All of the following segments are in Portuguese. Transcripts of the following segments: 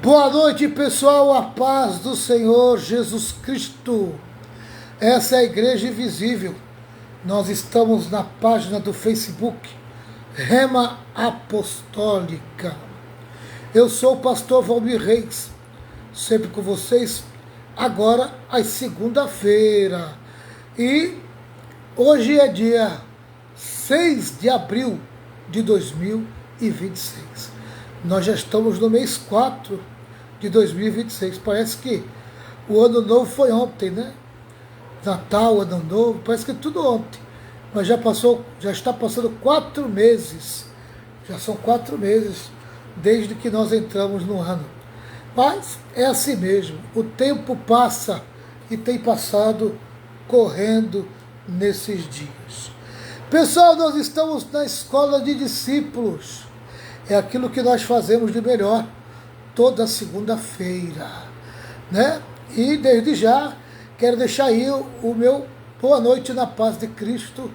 Boa noite, pessoal, a paz do Senhor Jesus Cristo. Essa é a Igreja Invisível. Nós estamos na página do Facebook, Rema Apostólica. Eu sou o pastor Valmir Reis, sempre com vocês, agora às segunda-feira. E hoje é dia 6 de abril de 2026. Nós já estamos no mês 4 de 2026. Parece que o ano novo foi ontem, né? Natal, ano novo, parece que tudo ontem. Mas já está passando 4 meses. Já são 4 meses desde que nós entramos no ano. Mas é assim mesmo. O tempo passa e tem passado correndo nesses dias. Pessoal, nós estamos na escola de discípulos. É aquilo que nós fazemos de melhor toda segunda-feira, né? E desde já quero deixar aí o meu boa noite na paz de Cristo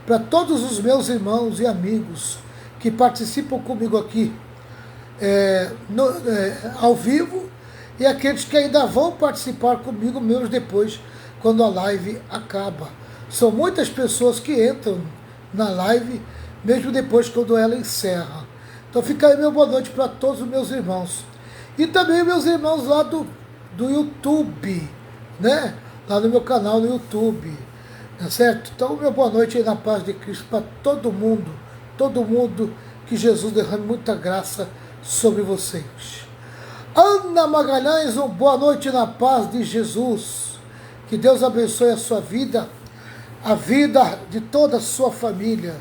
para todos os meus irmãos e amigos que participam comigo aqui ao vivo e aqueles que ainda vão participar comigo mesmo depois, quando a live acaba. São muitas pessoas que entram na live mesmo depois quando ela encerra. Então fica aí meu boa noite para todos os meus irmãos. E também meus irmãos lá do YouTube, né? Lá no meu canal no YouTube, tá certo? Então meu boa noite aí na paz de Cristo para todo mundo, que Jesus derrame muita graça sobre vocês. Ana Magalhães, boa noite na paz de Jesus. Que Deus abençoe a sua vida, a vida de toda a sua família.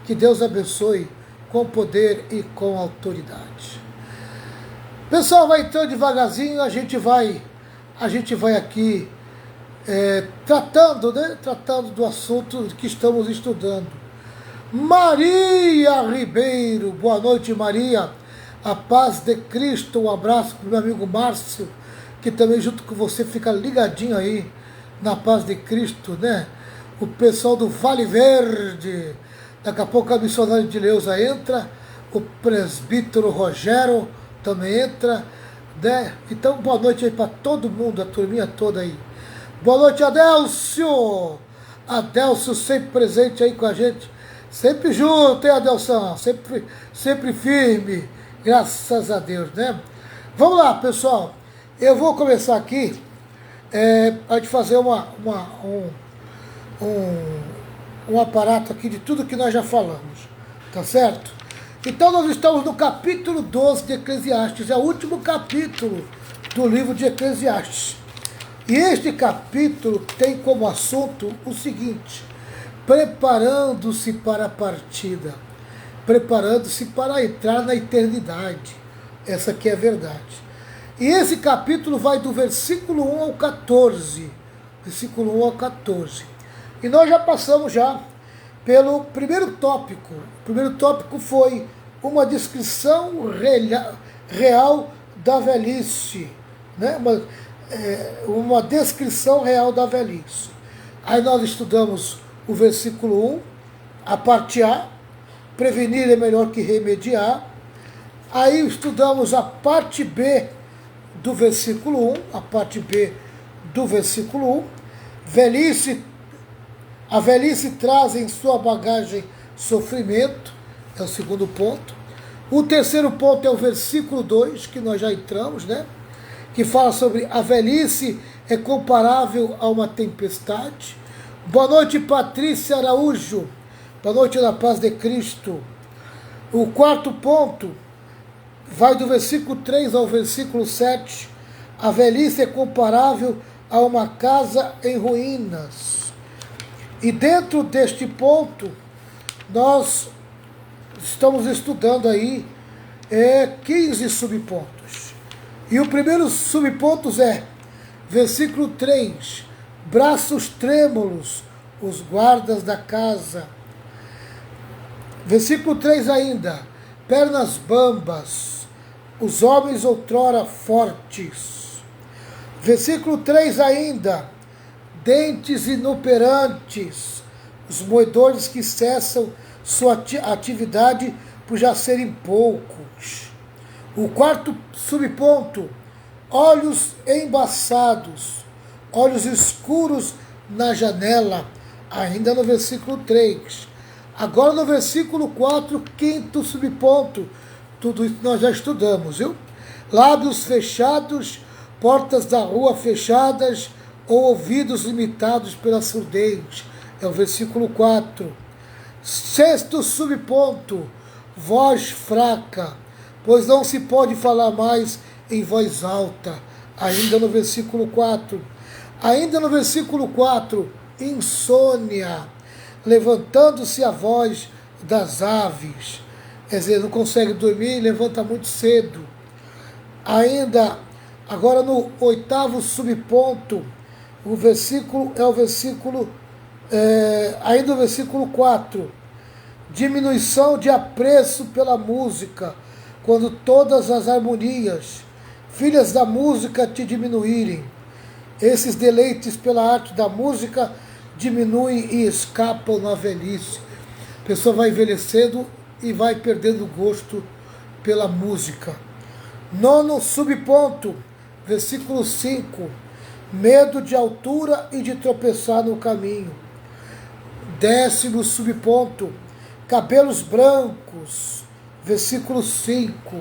Que Deus abençoe com poder e com autoridade. Pessoal, vai entrando devagarzinho, a gente vai aqui tratando do assunto que estamos estudando. Maria Ribeiro, boa noite, Maria, a paz de Cristo, um abraço para o meu amigo Márcio, que também junto com você fica ligadinho aí na paz de Cristo, né? O pessoal do Vale Verde. Daqui a pouco a missionária de Leusa entra, o presbítero Rogério também entra, né? Então, boa noite aí para todo mundo, a turminha toda aí. Boa noite, Adélcio! Adélcio sempre presente aí com a gente, sempre junto, hein, Adelção? Sempre firme, graças a Deus, né? Vamos lá, pessoal. Eu vou começar aqui a gente fazer um aparato aqui de tudo que nós já falamos, tá certo? Então nós estamos no capítulo 12 de Eclesiastes, é o último capítulo do livro de Eclesiastes. E este capítulo tem como assunto o seguinte: preparando-se para a partida, preparando-se para entrar na eternidade. Essa aqui é a verdade. E esse capítulo vai do versículo 1 ao 14, versículo 1 ao 14. E nós já passamos pelo primeiro tópico. O primeiro tópico foi uma descrição real da velhice, né? Uma descrição real da velhice. Aí nós estudamos o versículo 1, a parte A, prevenir é melhor que remediar. Aí estudamos a parte B do versículo 1, a parte B do versículo 1, a velhice traz em sua bagagem sofrimento, é o segundo ponto. O terceiro ponto é o versículo 2, que nós já entramos, né? Que fala sobre a velhice é comparável a uma tempestade. Boa noite, Patrícia Araújo. Boa noite, na paz de Cristo. O quarto ponto vai do versículo 3 ao versículo 7. A velhice é comparável a uma casa em ruínas. E dentro deste ponto, nós estamos estudando aí 15 subpontos. E o primeiro subponto é, versículo 3, braços trêmulos, os guardas da casa. Versículo 3 ainda, pernas bambas, os homens outrora fortes. Versículo 3 ainda, dentes inoperantes, os moedores que cessam sua atividade por já serem poucos. O quarto subponto, olhos embaçados, olhos escuros na janela, ainda no versículo 3. Agora no versículo 4, quinto subponto, tudo isso nós já estudamos, viu? Lábios fechados, portas da rua fechadas, ou ouvidos limitados pela surdez, é o versículo 4. Sexto subponto, voz fraca, pois não se pode falar mais em voz alta, ainda no versículo 4. Ainda no versículo 4, insônia, levantando-se a voz das aves, quer dizer, não consegue dormir e levanta muito cedo. Ainda, agora no oitavo subponto, o versículo é o versículo, ainda o versículo 4, diminuição de apreço pela música, quando todas as harmonias, filhas da música, te diminuírem. Esses deleites pela arte da música diminuem e escapam na velhice. A pessoa vai envelhecendo e vai perdendo o gosto pela música. Nono subponto, versículo 5, medo de altura e de tropeçar no caminho. Décimo subponto, cabelos brancos, versículo 5.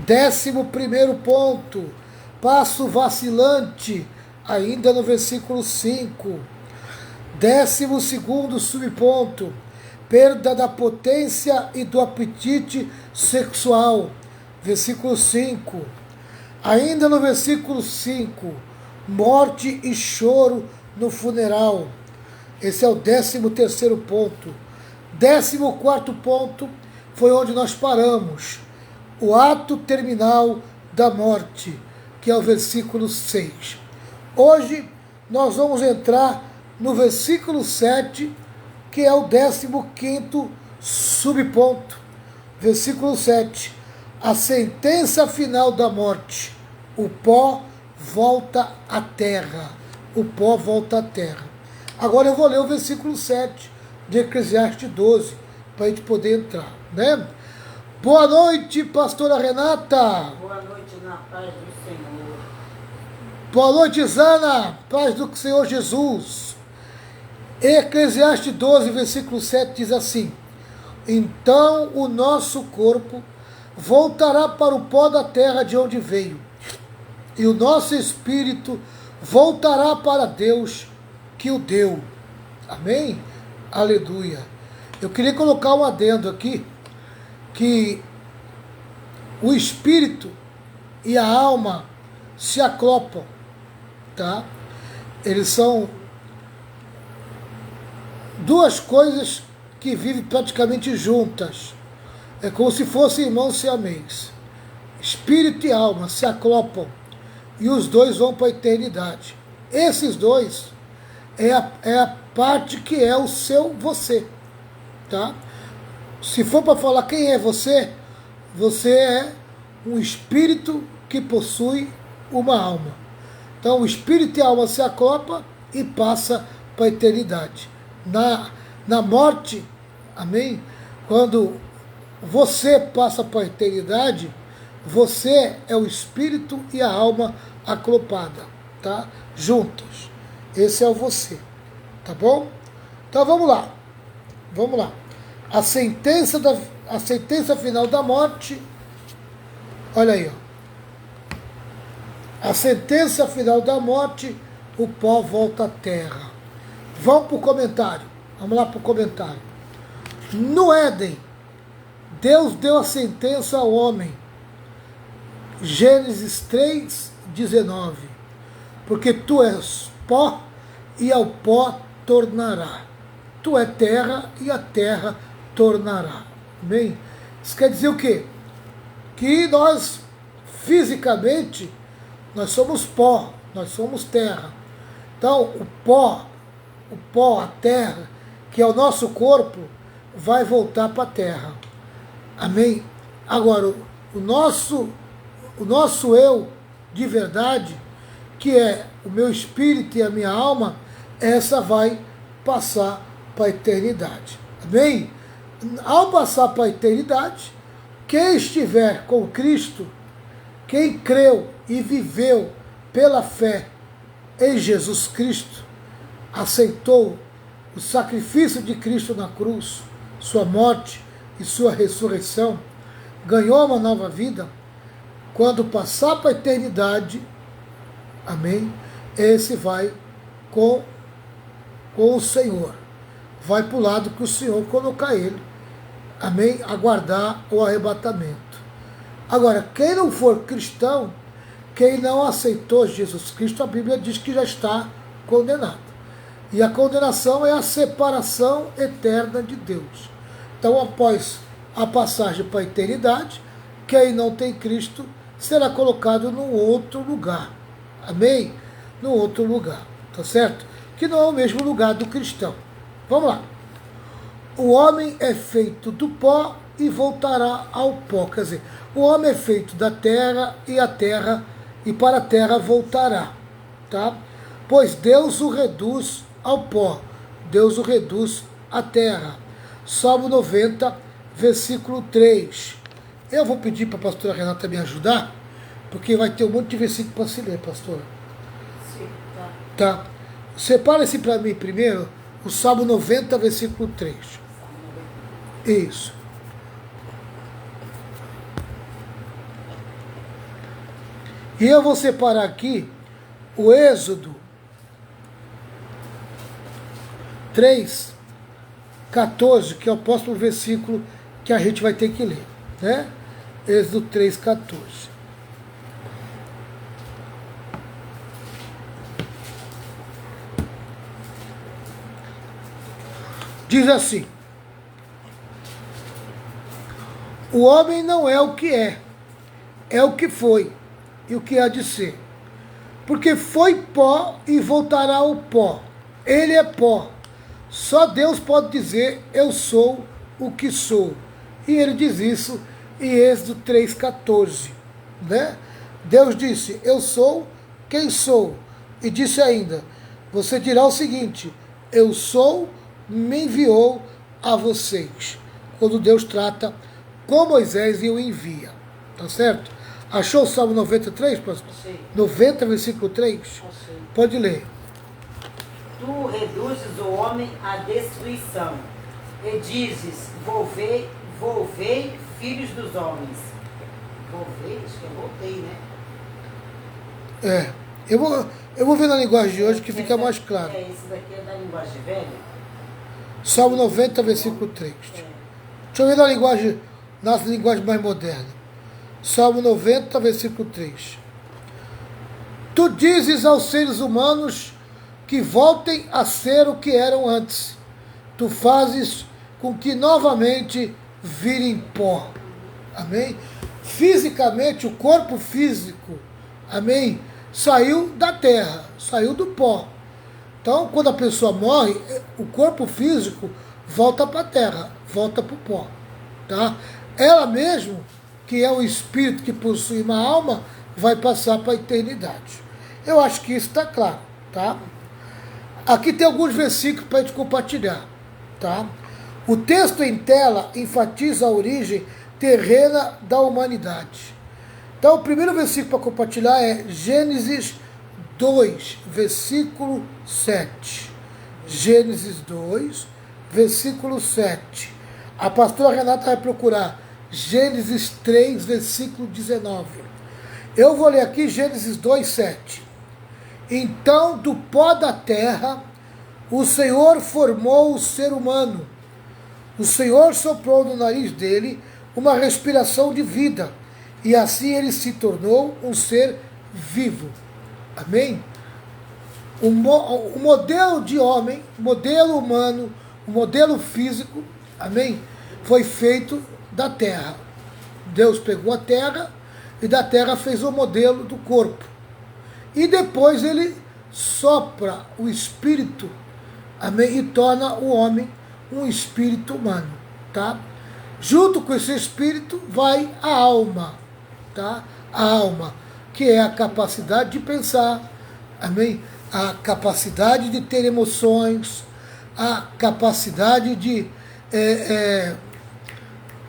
11º ponto, passo vacilante, ainda no versículo 5. 12º subponto, perda da potência e do apetite sexual, versículo 5. Ainda no versículo 5, morte e choro no funeral. Esse é o 13º ponto. 14º ponto foi onde nós paramos. O ato terminal da morte, que é o versículo 6. Hoje nós vamos entrar no versículo 7, que é o 15º subponto. Versículo 7. A sentença final da morte. O pó volta à terra. O pó volta à terra. Agora eu vou ler o versículo 7 de Eclesiastes 12, para a gente poder entrar, né? Boa noite, pastora Renata. Boa noite, na paz do Senhor. Boa noite, Zana. Paz do Senhor Jesus. Eclesiastes 12, versículo 7 diz assim: então o nosso corpo voltará para o pó da terra de onde veio, e o nosso espírito voltará para Deus que o deu. Amém? Aleluia. Eu queria colocar um adendo aqui, que o espírito e a alma se acoplam, tá? Eles são duas coisas que vivem praticamente juntas. É como se fossem irmãos siamês. Espírito e alma se acoplam e os dois vão para a eternidade. Esses dois é a parte que é o seu você, tá? Se for para falar quem é você, você é um espírito que possui uma alma. Então o espírito e a alma se acoplam e passa para a eternidade. Na morte, amém? Quando você passa para a eternidade, você é o espírito e a alma acoplada, tá? Juntos. Esse é o você, tá bom? Então vamos lá. Vamos lá. A sentença final da morte, olha aí, ó. A sentença final da morte, o pó volta à terra. Vamos para o comentário. Vamos lá para o comentário. No Éden, Deus deu a sentença ao homem. Gênesis 3:19. Porque tu és pó e ao pó tornará. Tu é terra e a terra tornará. Amém? Isso quer dizer o quê? Que nós, fisicamente, nós somos pó, nós somos terra. Então, o pó, a terra, que é o nosso corpo, vai voltar para a terra. Amém? Agora, o nosso eu de verdade, que é o meu espírito e a minha alma, essa vai passar para a eternidade. Amém? Ao passar para a eternidade, Quem estiver com Cristo, quem creu e viveu pela fé em Jesus Cristo, aceitou o sacrifício de Cristo na cruz, sua morte e sua ressurreição, ganhou uma nova vida, quando passar para a eternidade, amém, esse vai com o Senhor, vai para o lado que o Senhor colocar ele, amém, aguardar o arrebatamento. Agora, quem não for cristão, quem não aceitou Jesus Cristo, a Bíblia diz que já está condenado. E a condenação é a separação eterna de Deus. Então, após a passagem para a eternidade, quem não tem Cristo será colocado num outro lugar. Amém? Num outro lugar. Tá certo? Que não é o mesmo lugar do cristão. Vamos lá. O homem é feito do pó e voltará ao pó. Quer dizer, o homem é feito da terra e para a terra voltará. Tá? Pois Deus o reduz ao pó. Deus o reduz à terra. Salmo 90, versículo 3. Eu vou pedir para a pastora Renata me ajudar, porque vai ter um monte de versículo para se ler, pastora. Sim, tá. Tá? Separa-se para mim primeiro o Salmo 90, versículo 3. Isso. E eu vou separar aqui o Êxodo 3, 14, que é o próximo versículo que a gente vai ter que ler, né? Êxodo 3, 14. Diz assim: o homem não é o que é o que foi e o que há de ser. Porque foi pó e voltará ao pó. Ele é pó. Só Deus pode dizer, eu sou o que sou. E ele diz isso em Êxodo 3,14. Né? Deus disse, eu sou quem sou. E disse ainda, você dirá o seguinte, eu sou, me enviou a vocês. Quando Deus trata com Moisés e o envia. Tá certo? Achou o Salmo 93, pastor? Sim. 90, versículo 3? Achei. Pode ler. Tu reduzes o homem à destruição, e dizes, volvei, filhos dos homens. Volvei? Acho que eu voltei, né? Eu vou ver na linguagem de hoje que fica mais claro. Esse daqui é da linguagem velha? Salmo 90, versículo 3. Deixa eu ver na linguagem mais moderna. Salmo 90, versículo 3. Tu dizes aos seres humanos que voltem a ser o que eram antes. Tu fazes com que novamente virem pó. Amém? Fisicamente, o corpo físico, amém, saiu da terra, saiu do pó. Então, quando a pessoa morre, o corpo físico volta para a terra, volta para o pó. Tá? Ela mesmo, que é o espírito que possui uma alma, vai passar para a eternidade. Eu acho que isso está claro. Tá? Aqui tem alguns versículos para a gente compartilhar. Tá? O texto em tela enfatiza a origem terrena da humanidade. Então, o primeiro versículo para compartilhar é Gênesis 2, versículo 7. Gênesis 2, versículo 7. A pastora Renata vai procurar Gênesis 3, versículo 19. Eu vou ler aqui Gênesis 2, 7. Então, do pó da terra, o Senhor formou o ser humano. O Senhor soprou no nariz dele uma respiração de vida, e assim ele se tornou um ser vivo. Amém? O modelo de homem, modelo humano, o modelo físico, amém, foi feito da terra. Deus pegou a terra e da terra fez o modelo do corpo. E depois ele sopra o espírito, amém, e torna o homem um espírito humano, tá? Junto com esse espírito vai a alma, tá? A alma, que é a capacidade de pensar, amém? A capacidade de ter emoções, a capacidade de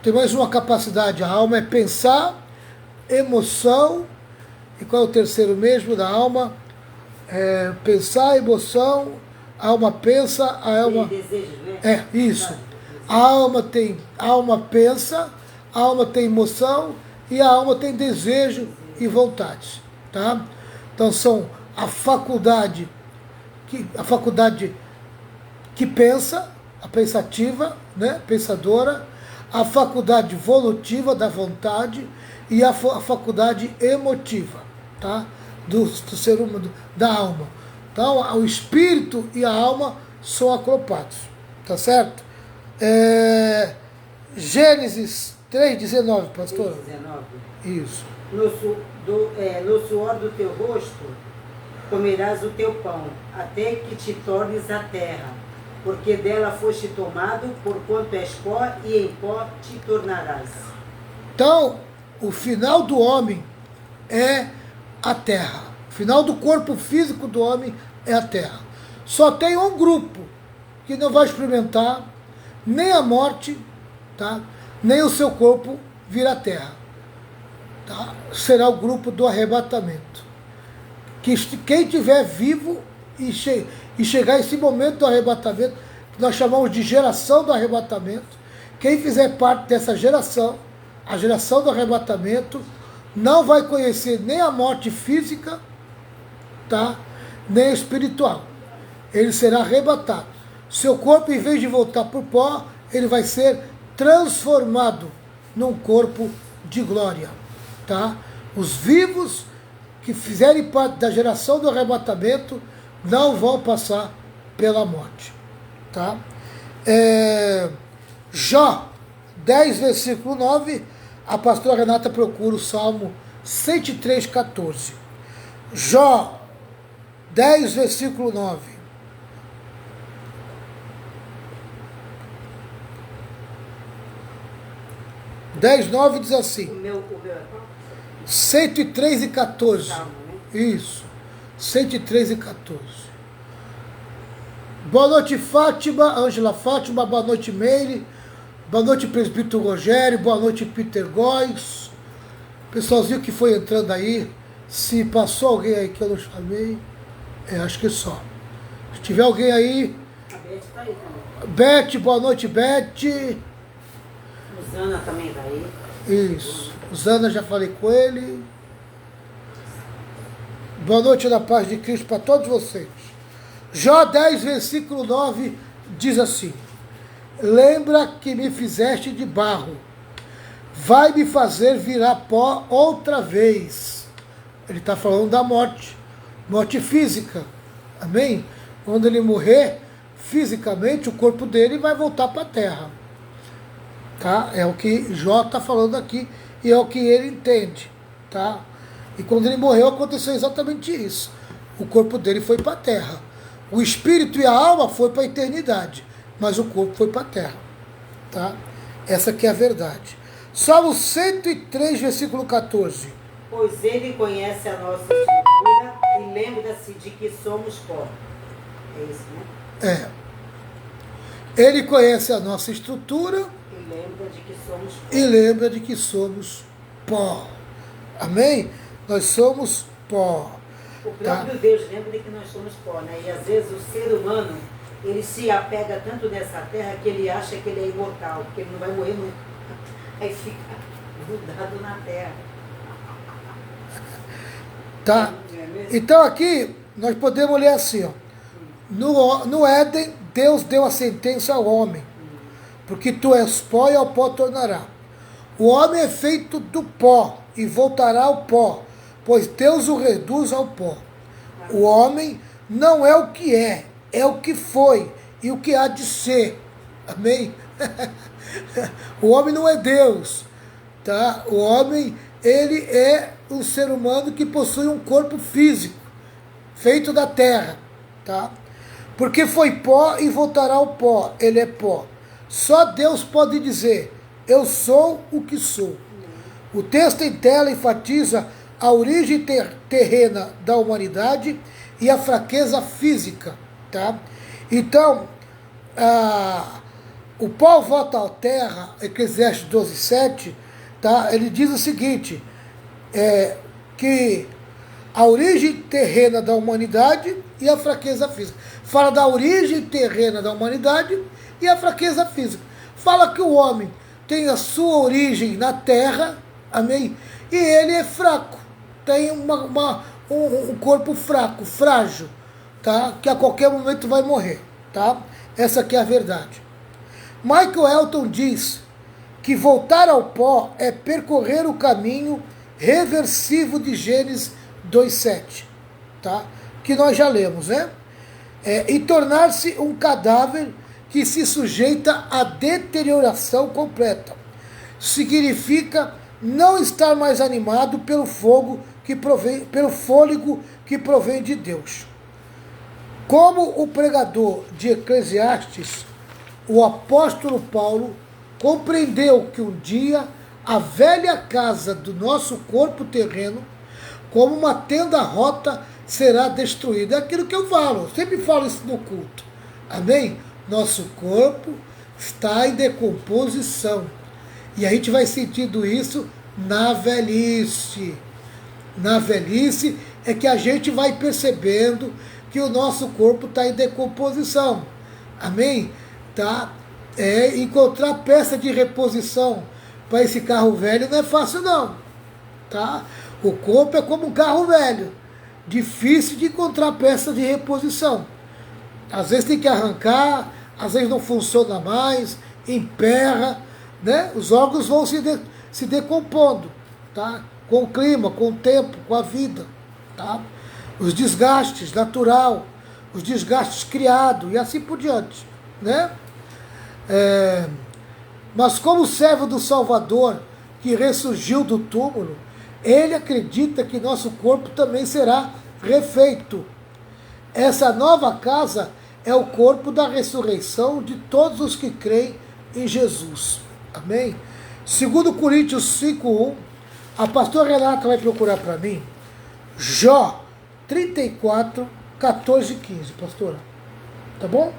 Tem mais uma capacidade. A alma é pensar, emoção. E qual é o terceiro mesmo da alma? Pensar, emoção. A alma pensa, a alma... Tem desejo, né? Isso. A alma pensa, a alma tem emoção e a alma tem desejo e vontades, tá? Então são a faculdade que pensa, a pensativa, né, pensadora, a faculdade volutiva da vontade e a faculdade emotiva, tá? Do ser humano, da alma. Então, o espírito e a alma são aclopados, tá certo? Gênesis 3,19, pastor. 3,19. Isso. No suor do teu rosto comerás o teu pão, até que te tornes a terra, porque dela foste tomado, porquanto és pó, e em pó te tornarás. Então, o final do homem é a terra. O final do corpo físico do homem é a terra. Só tem um grupo que não vai experimentar nem a morte, tá? Nem o seu corpo vir à terra. Tá? Será o grupo do arrebatamento. Quem estiver vivo e chegar esse momento do arrebatamento, que nós chamamos de geração do arrebatamento, quem fizer parte dessa geração, a geração do arrebatamento, não vai conhecer nem a morte física, tá? Nem a espiritual. Ele será arrebatado. Seu corpo, em vez de voltar para o pó, ele vai ser transformado num corpo de glória. Tá? Os vivos que fizerem parte da geração do arrebatamento não vão passar pela morte. Tá? Jó 10, versículo 9, a pastora Renata procura o Salmo 103, 14. Jó 10, versículo 9. 10:9 diz assim. O meu 103 e 14. Salmo, né? Isso. 103 e 14. Boa noite, Fátima, Ângela Fátima, boa noite, Meire, boa noite, presbítero Rogério, boa noite, Peter Góes. Pessoalzinho que foi entrando aí, se passou alguém aí que eu não chamei, acho que só. Se tiver alguém aí. A Beth está aí também. Beth, boa noite, Beth. Zana também está aí. Isso. Zana, já falei com ele. Boa noite na paz de Cristo para todos vocês. Jó 10, versículo 9, diz assim: lembra que me fizeste de barro, vai me fazer virar pó outra vez. Ele está falando da morte, morte física. Amém? Quando ele morrer, fisicamente, o corpo dele vai voltar para a terra. Tá? É o que Jó está falando aqui e é o que ele entende. Tá? E quando ele morreu, aconteceu exatamente isso. O corpo dele foi para a terra. O espírito e a alma foi para a eternidade, mas o corpo foi para a terra. Tá? Essa que é a verdade. Salmo 103, versículo 14. Pois ele conhece a nossa estrutura e lembra-se de que somos pó. É isso, né? Ele conhece a nossa estrutura E lembra de que somos pó. e lembra de que somos pó. Amém? Nós somos pó. O próprio Deus lembra de que nós somos pó, né? E às vezes o ser humano, ele se apega tanto nessa terra que ele acha que ele é imortal, que ele não vai morrer nunca. Aí fica grudado na terra. Tá? Então aqui nós podemos ler assim, ó. No Éden, Deus deu a sentença ao homem, porque tu és pó e ao pó tornará. O homem é feito do pó e voltará ao pó, pois Deus o reduz ao pó. O homem não é o que é o que foi e o que há de ser. Amém? O homem não é Deus, tá? O homem, ele é um ser humano que possui um corpo físico, feito da terra, tá? Porque foi pó e voltará ao pó, ele é pó. Só Deus pode dizer, eu sou o que sou. O texto em tela enfatiza a origem terrena da humanidade e a fraqueza física, tá? Então, O pó volta à terra, Eclesiastes 12:7, tá? Ele diz o seguinte, que a origem terrena da humanidade e a fraqueza física. Fala da origem terrena da humanidade e a fraqueza física. Fala que o homem tem a sua origem na terra, amém? E ele é fraco, tem um corpo fraco, frágil, tá? Que a qualquer momento vai morrer, tá? Essa aqui é a verdade. Michael Elton diz que voltar ao pó é percorrer o caminho reversível de Gênesis 2:7, tá? Que nós já lemos, né? E tornar-se um cadáver que se sujeita à deterioração completa. Significa não estar mais animado pelo pelo fôlego que provém de Deus. Como o pregador de Eclesiastes, o apóstolo Paulo compreendeu que um dia a velha casa do nosso corpo terreno, como uma tenda rota, será destruída. É aquilo que eu falo, eu sempre falo isso no culto. Amém? Nosso corpo está em decomposição. E a gente vai sentindo isso na velhice. Na velhice é que a gente vai percebendo que o nosso corpo está em decomposição. Amém? Tá? Encontrar peça de reposição para esse carro velho não é fácil não. Tá? O corpo é como um carro velho. Difícil de encontrar peça de reposição. Às vezes tem que arrancar, às vezes não funciona mais, emperra, né? Os órgãos vão se decompondo, tá? Com o clima, com o tempo, com a vida, tá? Os desgastes natural, os desgastes criados e assim por diante, né? Mas como servo do Salvador que ressurgiu do túmulo, ele acredita que nosso corpo também será refeito. Essa nova casa é o corpo da ressurreição de todos os que creem em Jesus. Amém? 2 Coríntios 5:1, a pastora Renata vai procurar para mim, Jó 34, 14 e 15, pastora. Tá bom?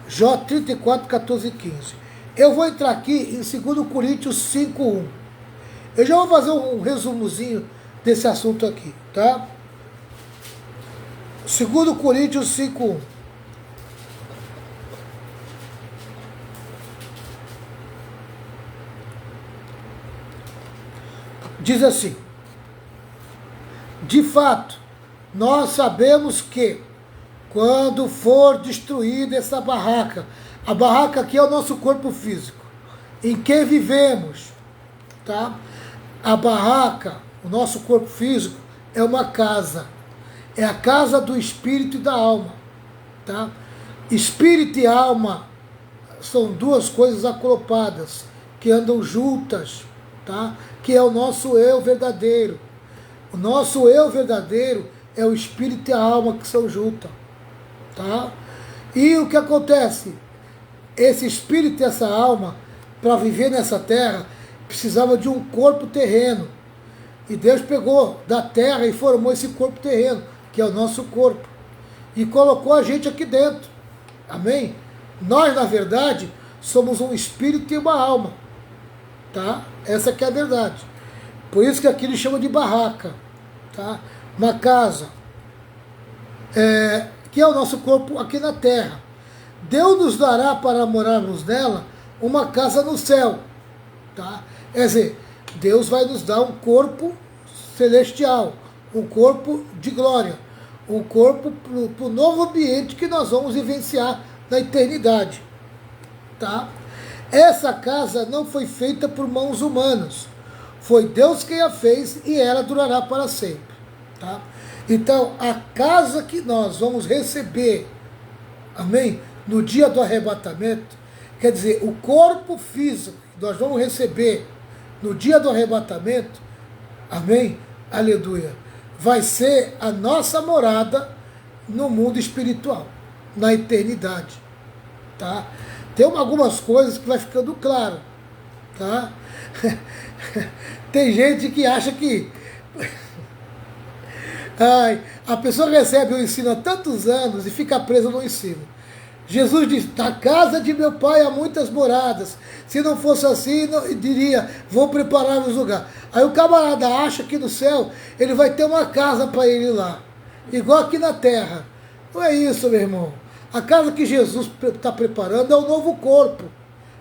Jó 34, 14 e 15. Eu vou entrar aqui em 2 Coríntios 5:1. Eu já vou fazer um resumozinho desse assunto aqui, tá? 2 Coríntios 5:1. Diz assim: de fato, nós sabemos que quando for destruída essa barraca, a barraca aqui é o nosso corpo físico, em que vivemos, tá? A barraca, o nosso corpo físico, é uma casa. É a casa do espírito e da alma, tá? Espírito e alma são duas coisas acolopadas, que andam juntas, tá? Que é o nosso eu verdadeiro. O nosso eu verdadeiro é o espírito e a alma que são juntas, tá? E o que acontece? Esse espírito e essa alma, para viver nessa terra, precisava de um corpo terreno. E Deus pegou da terra e formou esse corpo terreno, que é o nosso corpo, e colocou a gente aqui dentro. Amém? Nós, na verdade, somos um espírito e uma alma. Tá? Essa que é a verdade. Por isso que aqui ele chama de barraca. Tá? Uma casa. Que é o nosso corpo aqui na terra. Deus nos dará para morarmos nela uma casa no céu. Tá? Quer dizer, Deus vai nos dar um corpo celestial, um corpo de glória, um corpo para o novo ambiente que nós vamos vivenciar na eternidade. Tá? Essa casa não foi feita por mãos humanas. Foi Deus quem a fez e ela durará para sempre. Tá? Então, a casa que nós vamos receber, amém, no dia do arrebatamento, quer dizer, o corpo físico que nós vamos receber no dia do arrebatamento, amém, aleluia, vai ser a nossa morada no mundo espiritual, na eternidade. Tá? Tem algumas coisas que vai ficando claro, tá? Tem gente que acha que a pessoa recebe o ensino há tantos anos e fica presa no ensino. Jesus diz, na casa de meu pai há muitas moradas. Se não fosse assim, não, diria, vou preparar os lugares. Aí o camarada acha que no céu ele vai ter uma casa para ele lá. Igual aqui na terra. Não é isso, meu irmão. A casa que Jesus está preparando é o novo corpo,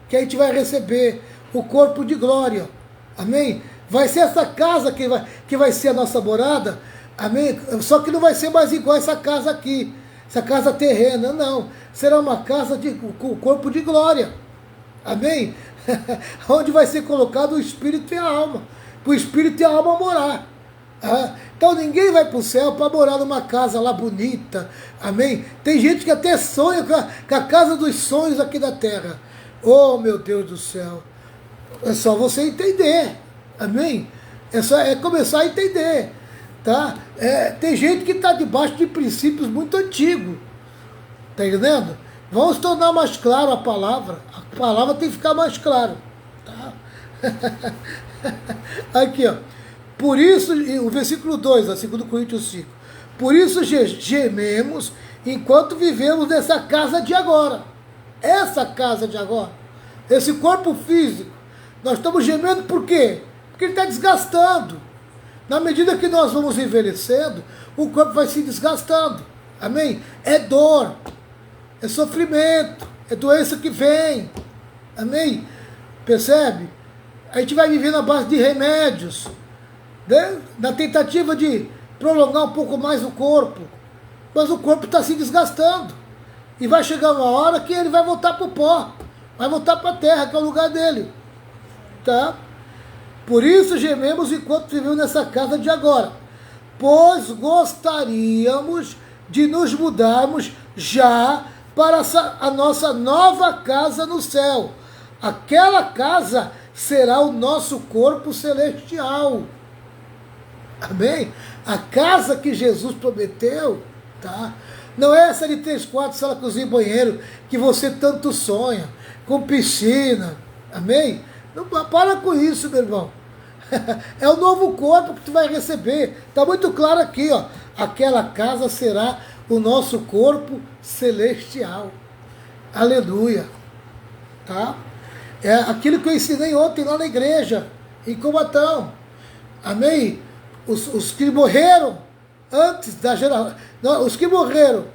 que a gente vai receber, o corpo de glória. Amém? Vai ser essa casa que vai ser a nossa morada. Amém? Só que não vai ser mais igual essa casa aqui. Essa casa terrena, não. Será uma casa com o corpo de glória. Amém? Onde vai ser colocado o espírito e a alma. Para o espírito e a alma morar. Então ninguém vai para o céu para morar numa casa lá bonita. Amém? Tem gente que até sonha com a casa dos sonhos aqui da terra. Oh, meu Deus do céu. É só você entender. Amém? É começar a entender. Tá? Tem gente que está debaixo de princípios muito antigos. Está entendendo? Vamos tornar mais claro a palavra. A palavra tem que ficar mais clara. Tá? Aqui, ó. Por isso, o versículo 2, 2 Coríntios 5. Por isso gememos enquanto vivemos nessa casa de agora. Essa casa de agora. Esse corpo físico. Nós estamos gemendo por quê? Porque ele está desgastando. Na medida que nós vamos envelhecendo, o corpo vai se desgastando. Amém? É dor, é sofrimento, é doença que vem. Amém? Percebe? A gente vai vivendo à base de remédios, né? Na tentativa de prolongar um pouco mais o corpo. Mas o corpo está se desgastando. E vai chegar uma hora que ele vai voltar para o pó. Vai voltar para a terra, que é o lugar dele. Tá? Por isso gememos enquanto vivemos nessa casa de agora, pois gostaríamos de nos mudarmos já para a nossa nova casa no céu. Aquela casa será o nosso corpo celestial. Amém? A casa que Jesus prometeu, tá? Não é essa de 3 quartos, sala, cozinha e banheiro, que você tanto sonha, com piscina. Amém? Não, para com isso, meu irmão. É o novo corpo que tu vai receber. Está muito claro aqui, ó. Aquela casa será o nosso corpo celestial. Aleluia. Tá? É aquilo que eu ensinei ontem lá na igreja, em Cubatão. Amém? Os que morreram antes da geração. Os que morreram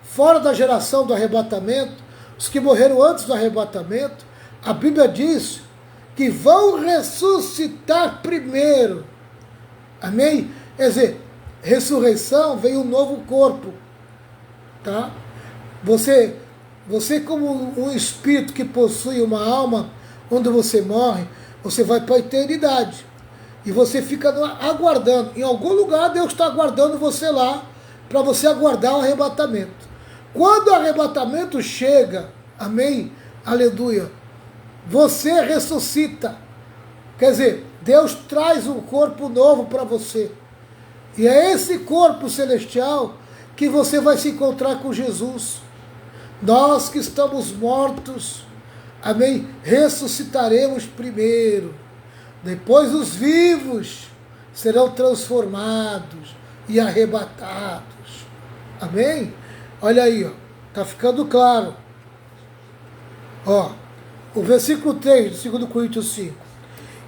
fora da geração do arrebatamento, os que morreram antes do arrebatamento, a Bíblia diz que vão ressuscitar primeiro. Amém? Quer dizer, ressurreição vem um novo corpo. Tá? Você como um espírito que possui uma alma, quando você morre, você vai para a eternidade. E você fica aguardando. Em algum lugar Deus está aguardando você lá, para você aguardar o arrebatamento. Quando o arrebatamento chega, amém? Aleluia. Você ressuscita. Quer dizer, Deus traz um corpo novo para você. E é esse corpo celestial que você vai se encontrar com Jesus. Nós que estamos mortos, amém? Ressuscitaremos primeiro. Depois os vivos serão transformados e arrebatados. Amém? Olha aí, ó. Tá ficando claro. Ó. O versículo 3 de 2 Coríntios 5.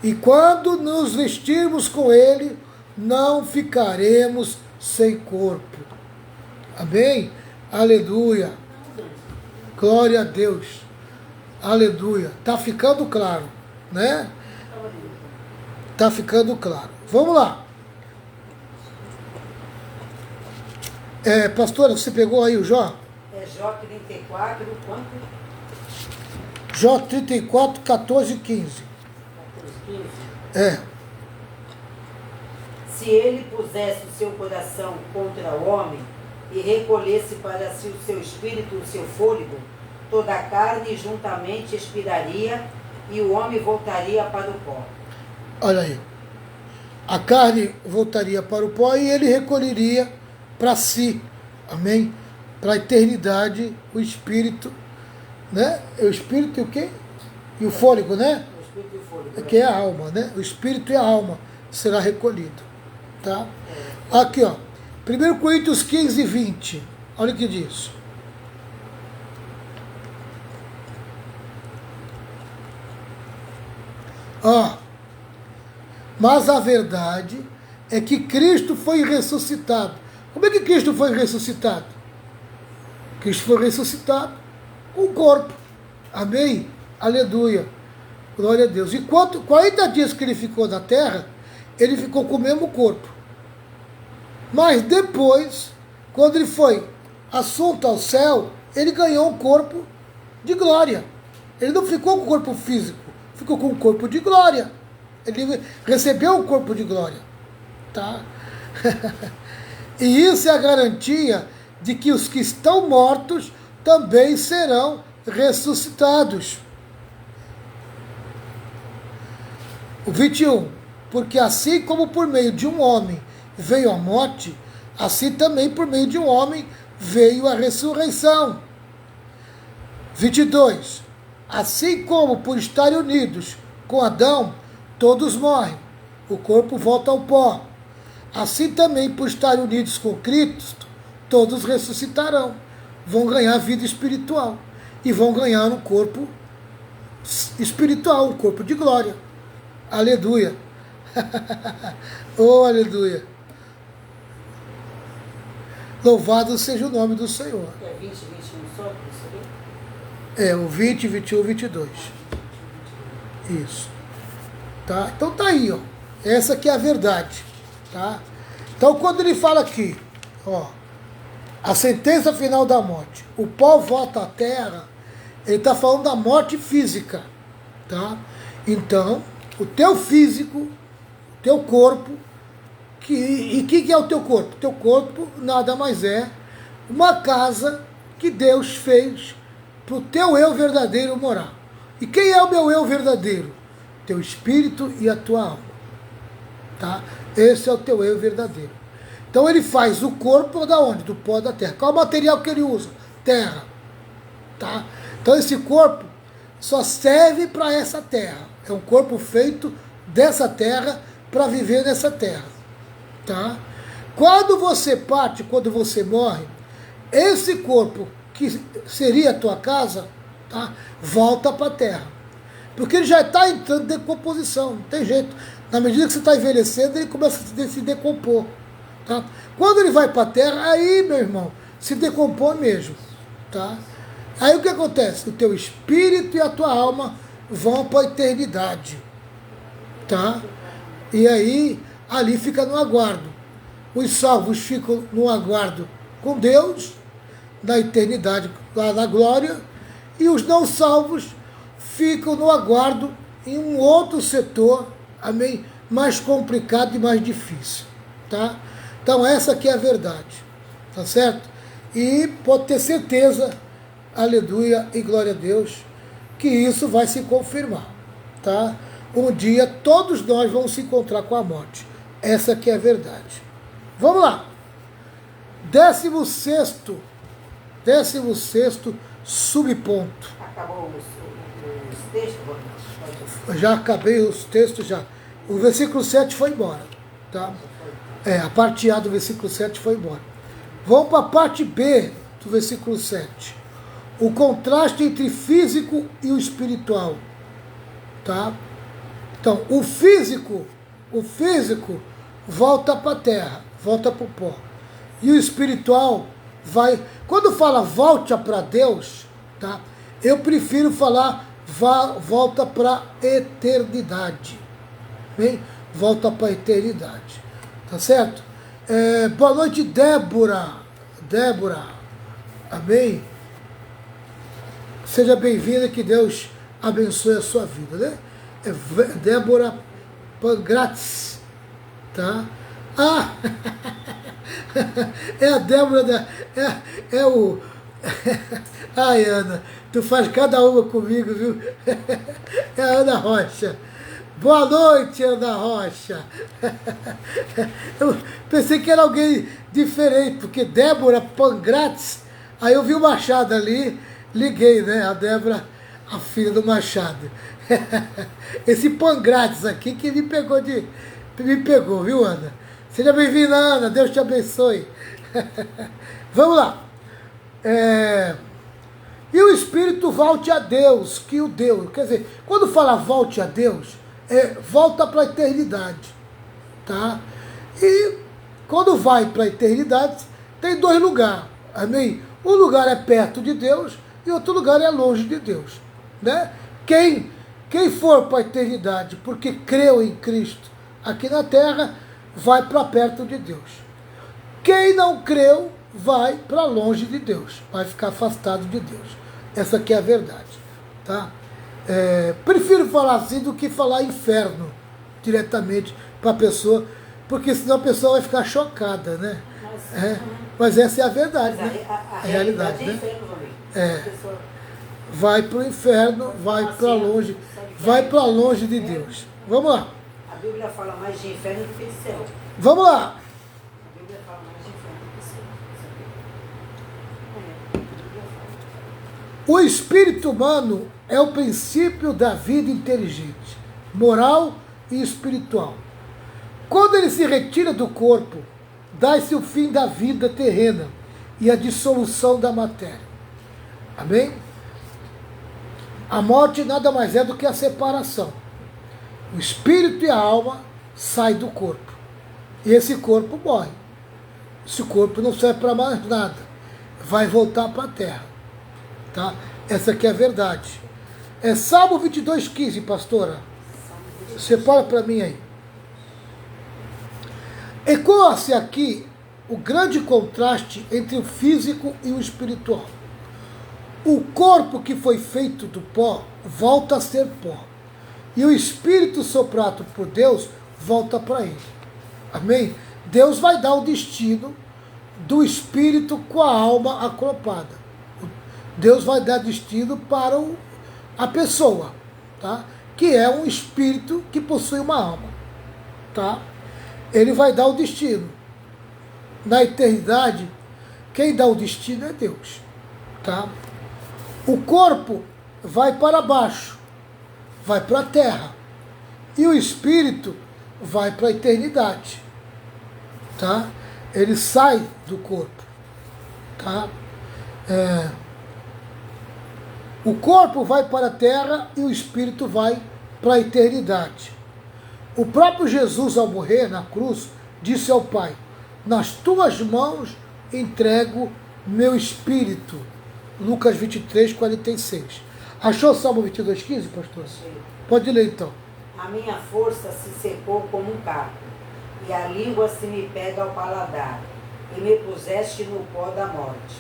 E quando nos vestirmos com ele, não ficaremos sem corpo. Amém? Aleluia. Glória a Deus. Aleluia. Está ficando claro, né? Está ficando claro. Vamos lá. Pastora, você pegou aí o Jó? É Jó 34, quanto? Jó 34, 14 e 15. 15. Se ele pusesse o seu coração contra o homem e recolhesse para si o seu espírito, o seu fôlego, toda a carne juntamente expiraria e o homem voltaria para o pó. Olha aí. A carne voltaria para o pó e ele recolheria para si. Amém? Para a eternidade, o espírito, né? O espírito e o quê? E o fôlego, né? O espírito e o fôlego. Que é a alma, né? O espírito e a alma será recolhido. Tá? Aqui, ó. 1 Coríntios 15, 20. Olha o que diz. Ó, mas a verdade é que Cristo foi ressuscitado. Como é que Cristo foi ressuscitado? Cristo foi ressuscitado com o corpo. Amém? Aleluia. Glória a Deus. E 40 dias que ele ficou na terra, ele ficou com o mesmo corpo. Mas depois, quando ele foi assunto ao céu, ele ganhou um corpo de glória. Ele não ficou com o corpo físico, ficou com o corpo de glória. Ele recebeu um corpo de glória. Tá? E isso é a garantia de que os que estão mortos também serão ressuscitados. O 21. Porque assim como por meio de um homem veio a morte, assim também por meio de um homem veio a ressurreição. 22. Assim como por estarem unidos com Adão, todos morrem, o corpo volta ao pó. Assim também por estarem unidos com Cristo, todos ressuscitarão, vão ganhar vida espiritual e vão ganhar um corpo espiritual, um corpo de glória. Aleluia. Oh, aleluia. Louvado seja o nome do Senhor. É 20, 21 só, por isso aqui? É, o 20, 21, 22. Isso. Tá? Então tá aí, ó. Essa aqui é a verdade. Tá? Então quando ele fala aqui, ó, a sentença final da morte, o pó volta à terra, ele está falando da morte física. Tá? Então, o teu físico, o teu corpo, e o que é o teu corpo? O teu corpo nada mais é uma casa que Deus fez para o teu eu verdadeiro morar. E quem é o meu eu verdadeiro? Teu espírito e a tua alma. Tá? Esse é o teu eu verdadeiro. Então ele faz o corpo da onde? Do pó da terra. Qual é o material que ele usa? Terra. Tá? Então esse corpo só serve para essa terra. É um corpo feito dessa terra para viver nessa terra. Tá? Quando você parte, quando você morre, esse corpo que seria a tua casa, tá? Volta para a terra. Porque ele já está entrando em decomposição, não tem jeito. Na medida que você está envelhecendo, ele começa a se decompor. Tá? Quando ele vai para a terra, aí, meu irmão, se decompõe mesmo. Tá? Aí o que acontece? O teu espírito e a tua alma vão para a eternidade. Tá? E aí, ali fica no aguardo. Os salvos ficam no aguardo com Deus, na eternidade, lá na glória, e os não salvos ficam no aguardo em um outro setor, amém, mais complicado e mais difícil. Tá? Então essa aqui é a verdade. Tá certo? E pode ter certeza, aleluia e glória a Deus, que isso vai se confirmar. Tá? Um dia todos nós vamos se encontrar com a morte. Essa aqui é a verdade. Vamos lá. 16º subponto. Acabou os textos? Já acabei os textos já. O versículo 7 foi embora. Tá? A parte A do versículo 7 foi embora. Vamos para a parte B do versículo 7. O contraste entre físico e o espiritual. Tá? Então, o físico volta para a terra, volta para o pó. E o espiritual vai... Quando fala volta para Deus, tá? Eu prefiro falar volta para a eternidade. Bem? Volta para a eternidade. Tá certo? Boa noite, Débora. Amém? Seja bem-vinda, que Deus abençoe a sua vida, né? Débora Pangratz, tá? Ah! É a Débora é o... Ai, Ana, tu faz cada uma comigo, viu? É a Ana Rocha. Boa noite, Ana Rocha. Eu pensei que era alguém diferente, porque Débora Pangratz, aí eu vi o Machado ali, liguei, né? A Débora, a filha do Machado. Esse Pangratz aqui que me pegou, viu, Ana? Seja bem-vinda, Ana, Deus te abençoe. Vamos lá. E o Espírito volte a Deus, que o Deus, quer dizer, quando fala volte a Deus, volta para a eternidade. Tá? E quando vai para a eternidade, tem dois lugares. Amém? Um lugar é perto de Deus e outro lugar é longe de Deus. Né? Quem for para a eternidade porque creu em Cristo aqui na terra, vai para perto de Deus. Quem não creu, vai para longe de Deus. Vai ficar afastado de Deus. Essa aqui é a verdade. Tá? Prefiro falar assim do que falar inferno diretamente para a pessoa, porque senão a pessoa vai ficar chocada, né? Mas essa é a verdade, né? A realidade é né? inferno também. Vai para o inferno, vai para longe, vai para longe de Deus. Vamos lá. A Bíblia fala mais de inferno do que de céu. Vamos lá. A Bíblia fala mais de inferno do que céu. O espírito humano é o princípio da vida inteligente, moral e espiritual. Quando ele se retira do corpo, dá-se o fim da vida terrena e a dissolução da matéria. Amém? A morte nada mais é do que a separação. O espírito e a alma saem do corpo. E esse corpo morre. Esse corpo não serve para mais nada. Vai voltar para a terra. Tá? Essa aqui é a verdade. É Salmo 22:15, pastora. Separa para mim aí. Ecoa-se aqui o grande contraste entre o físico e o espiritual. O corpo que foi feito do pó volta a ser pó. E o espírito soprado por Deus volta para ele. Amém? Deus vai dar o destino do espírito com a alma acropada. Deus vai dar destino para a pessoa, tá? Que é um espírito que possui uma alma. Tá? Ele vai dar o destino. Na eternidade, quem dá o destino é Deus. Tá? O corpo vai para baixo, vai para a terra. E o espírito vai para a eternidade. Tá? Ele sai do corpo. Tá? O corpo vai para a terra e o espírito vai para a eternidade. O próprio Jesus, ao morrer na cruz, disse ao Pai: nas tuas mãos entrego meu espírito. Lucas 23:46. Achou o Salmo 22:15, pastor? Sim. Pode ler então. A minha força se secou como um caco, e a língua se me pega ao paladar, e me puseste no pó da morte.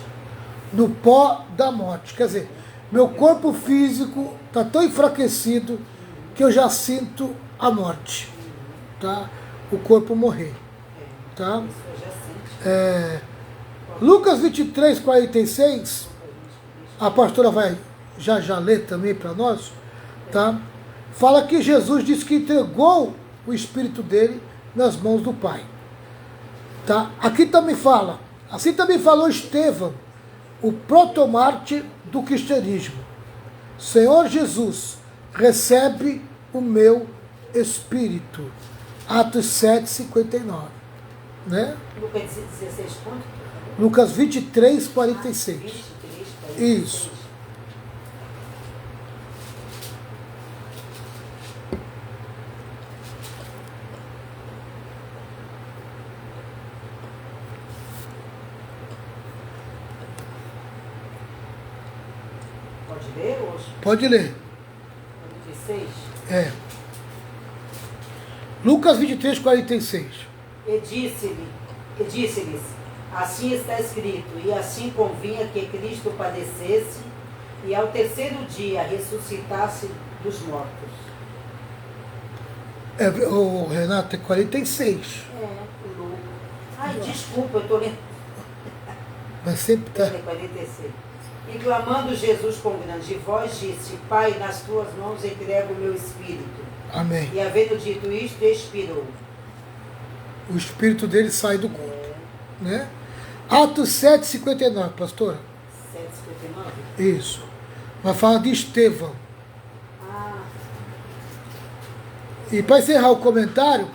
No pó da morte. Quer dizer, meu corpo físico está tão enfraquecido que eu já sinto a morte. Tá? O corpo morrer. Tá? Isso eu já sinto. Lucas 23:46, a pastora vai já ler também para nós, tá? Fala que Jesus disse que entregou o espírito dele nas mãos do Pai. Tá? Aqui também fala, assim também falou Estevão, o protomártir do cristianismo. Senhor Jesus, recebe o meu espírito. Atos 7:59. Né? Lucas 16 pontos? Lucas 23:46. 23, 46. Isso. Pode ler hoje? Pode ler. 26. Lucas 23:46. E disse-lhes, assim está escrito, e assim convinha que Cristo padecesse e ao terceiro dia ressuscitasse dos mortos. O Renato, é 46. Lucas. Ai, desculpa, eu estou lendo. Mas sempre está. 46. E clamando Jesus com grande voz, disse, Pai, nas tuas mãos entrego o meu espírito. Amém. E havendo dito isto, expirou. O espírito dele sai do corpo. Né? Atos 7:59, pastora. 7:59? Isso. Vai falar de Estevão. E para encerrar o comentário,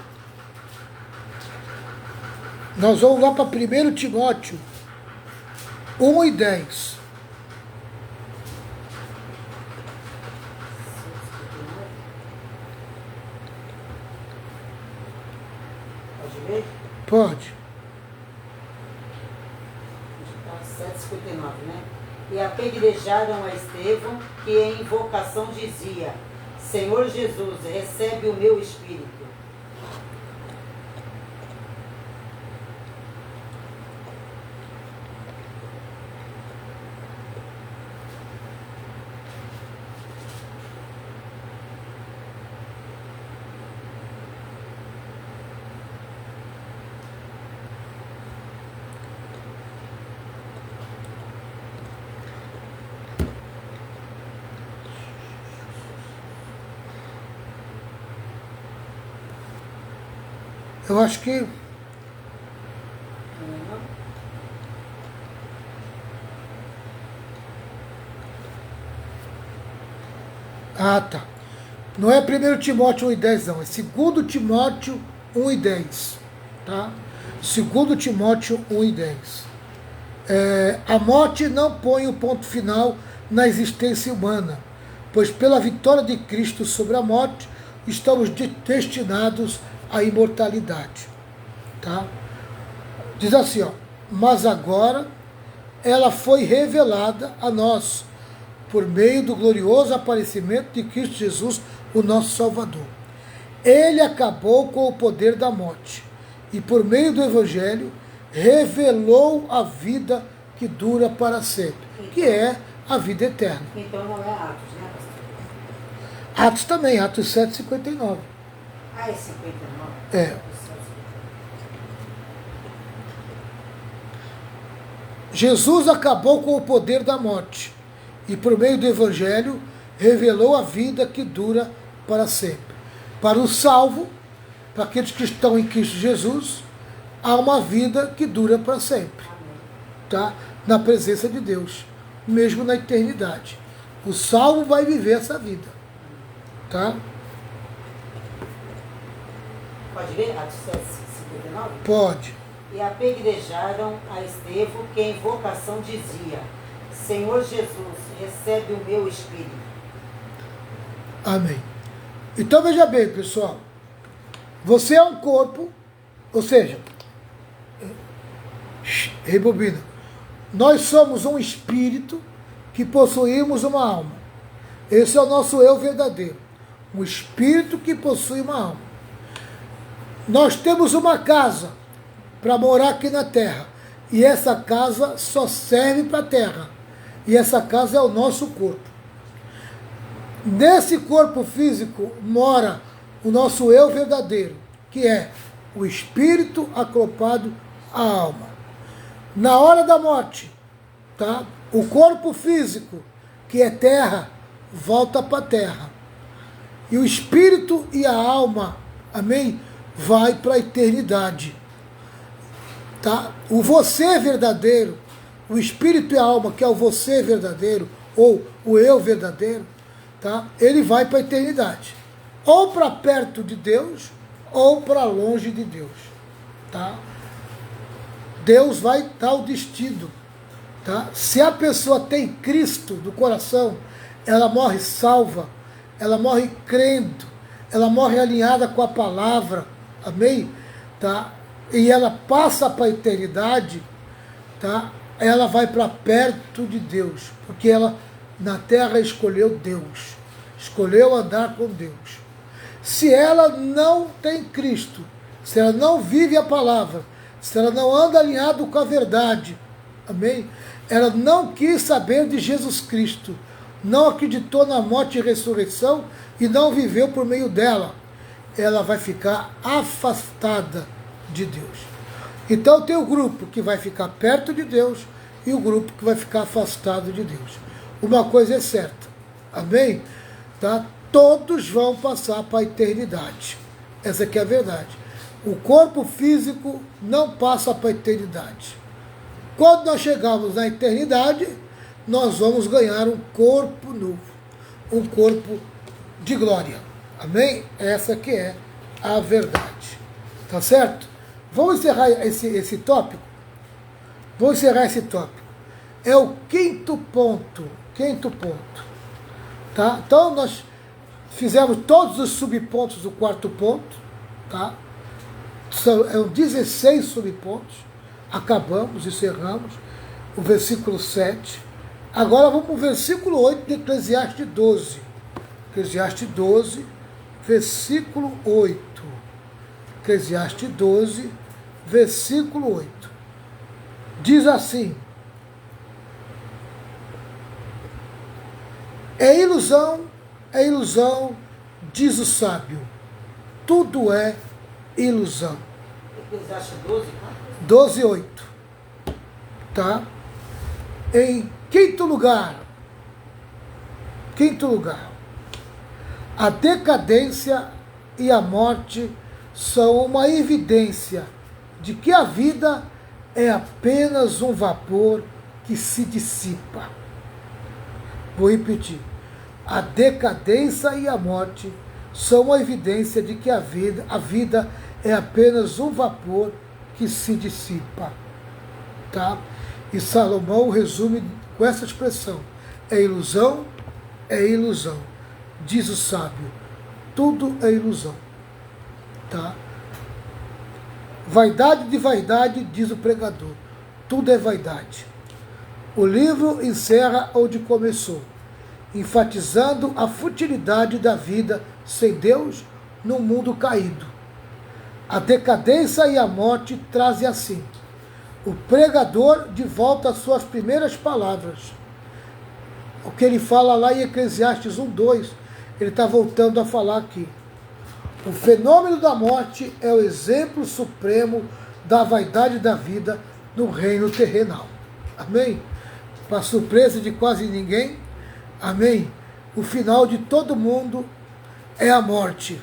nós vamos lá para 1 Timóteo 1:10. ler? Pode. Está 7,59, né? E apedrejaram a Estevão, que em invocação dizia: Senhor Jesus, recebe o meu espírito. Eu acho que tá. Não é 1 Timóteo 1:10, não. É 2 Timóteo 1:10. Tá? 2 Timóteo 1:10. A morte não põe o ponto final na existência humana, pois pela vitória de Cristo sobre a morte, estamos destinados à imortalidade. Tá? Diz assim, ó, mas agora ela foi revelada a nós, por meio do glorioso aparecimento de Cristo Jesus, o nosso Salvador. Ele acabou com o poder da morte e, por meio do Evangelho, revelou a vida que dura para sempre, que é a vida eterna. Então não é Atos, né, pastor? Atos também, Atos 7:59. Ah, é 59? É. Jesus acabou com o poder da morte e, por meio do Evangelho, revelou a vida que dura para sempre. Para o salvo, para aqueles que estão em Cristo Jesus, há uma vida que dura para sempre. Tá? Na presença de Deus, mesmo na eternidade. O salvo vai viver essa vida. Tá? Pode ler Atos 7:59? Pode. E apedrejaram a Estevão, que em invocação dizia: Senhor Jesus, recebe o meu espírito. Amém. Então veja bem, pessoal. Você é um corpo, ou seja, rebobina. Nós somos um espírito que possuímos uma alma. Esse é o nosso eu verdadeiro. Um espírito que possui uma alma. Nós temos uma casa para morar aqui na terra. E essa casa só serve para a terra. E essa casa é o nosso corpo. Nesse corpo físico mora o nosso eu verdadeiro, que é o espírito acoplado à alma. Na hora da morte, tá? O corpo físico, que é terra, volta para a terra. E o espírito e a alma, amém? Vai para a eternidade. Tá? O você verdadeiro, o espírito e a alma, que é o você verdadeiro, ou o eu verdadeiro, tá? Ele vai para a eternidade. Ou para perto de Deus, ou para longe de Deus. Tá? Deus vai dar o destino. Tá? Se a pessoa tem Cristo no coração, ela morre salva, ela morre crendo, ela morre alinhada com a palavra, amém? Tá? E ela passa para a eternidade, tá? Ela vai para perto de Deus, porque ela na terra escolheu Deus, escolheu andar com Deus. Se ela não tem Cristo, se ela não vive a palavra, se ela não anda alinhado com a verdade, amém? Ela não quis saber de Jesus Cristo, não acreditou na morte e ressurreição e não viveu por meio dela, ela vai ficar afastada de Deus. Então tem o grupo que vai ficar perto de Deus e o grupo que vai ficar afastado de Deus. Uma coisa é certa, amém? Tá? Todos vão passar para a eternidade. Essa aqui é a verdade. O corpo físico não passa para a eternidade. Quando nós chegarmos na eternidade, nós vamos ganhar um corpo novo, um corpo de glória. Amém? Essa que é a verdade. Tá certo? Vamos encerrar esse tópico? Vamos encerrar esse tópico. É o quinto ponto. Tá? Então nós fizemos todos os subpontos do quarto ponto. Tá? São 16 subpontos. Acabamos, encerramos o versículo 7. Agora vamos para o versículo 8 de Eclesiastes 12. Eclesiastes 12, versículo 8. Eclesiastes 12, versículo 8. Diz assim: é ilusão, diz o sábio. Tudo é ilusão. Eclesiastes 12, 12, 8. Tá? Em quinto lugar, a decadência e a morte são uma evidência de que a vida é apenas um vapor que se dissipa. Vou repetir. A decadência e a morte são uma evidência de que a vida é apenas um vapor que se dissipa. Tá? E Salomão resume com essa expressão: é ilusão, diz o sábio, tudo é ilusão. Tá? Vaidade de vaidade, diz o pregador, tudo é vaidade. O livro encerra onde começou, enfatizando a futilidade da vida sem Deus num mundo caído. A decadência e a morte trazem assim o pregador de volta às suas primeiras palavras. O que ele fala lá em Eclesiastes 1:2, ele está voltando a falar aqui. O fenômeno da morte é o exemplo supremo da vaidade da vida no reino terrenal. Amém? Para surpresa de quase ninguém, amém? O final de todo mundo é a morte.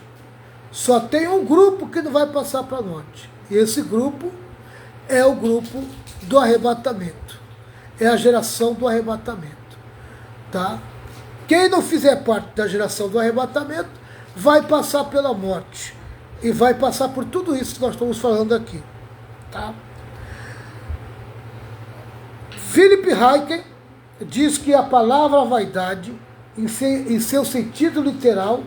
Só tem um grupo que não vai passar para a morte. E esse grupo é o grupo do arrebatamento. É a geração do arrebatamento. Tá? Quem não fizer parte da geração do arrebatamento vai passar pela morte. E vai passar por tudo isso que nós estamos falando aqui. Tá? Philip Hayek diz que a palavra vaidade, em seu sentido literal,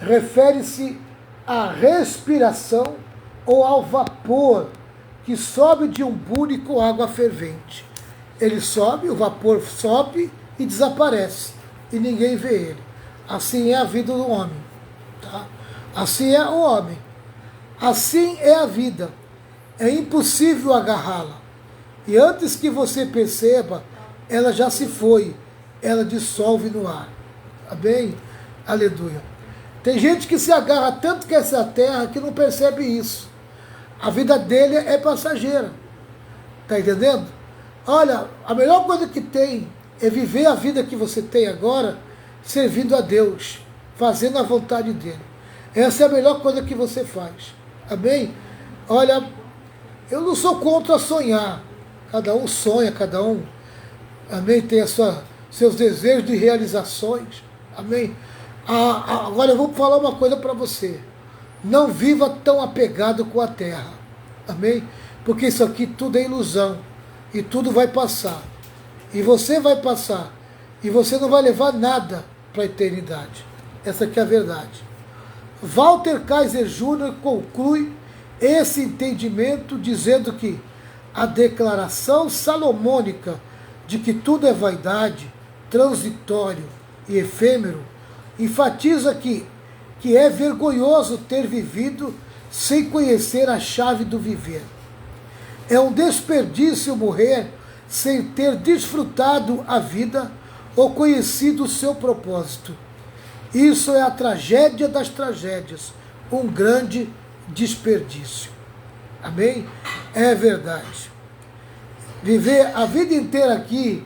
refere-se à respiração ou ao vapor que sobe de um bule com água fervente. Ele sobe, o vapor sobe e desaparece, e ninguém vê ele. Assim é a vida do homem. Tá? Assim é o homem. Assim é a vida. É impossível agarrá-la. E antes que você perceba, ela já se foi. Ela dissolve no ar. Amém? Aleluia. Tem gente que se agarra tanto que essa terra que não percebe isso. A vida dele é passageira. Está entendendo? Olha, a melhor coisa que tem é viver a vida que você tem agora, servindo a Deus, fazendo a vontade dele. Essa é a melhor coisa que você faz. Amém? Olha, eu não sou contra sonhar. Cada um sonha, cada um, amém, tem seus desejos de realizações. Amém? Agora eu vou falar uma coisa para você. Não viva tão apegado com a terra. Amém? Porque isso aqui tudo é ilusão. E tudo vai passar. E você vai passar. E você não vai levar nada para a eternidade. Essa aqui é a verdade. Walter Kaiser Jr. conclui esse entendimento dizendo que a declaração salomônica de que tudo é vaidade, transitório e efêmero, enfatiza que é vergonhoso ter vivido sem conhecer a chave do viver. É um desperdício morrer sem ter desfrutado a vida ou conhecido o seu propósito. Isso é a tragédia das tragédias, um grande desperdício. Amém? É verdade. Viver a vida inteira aqui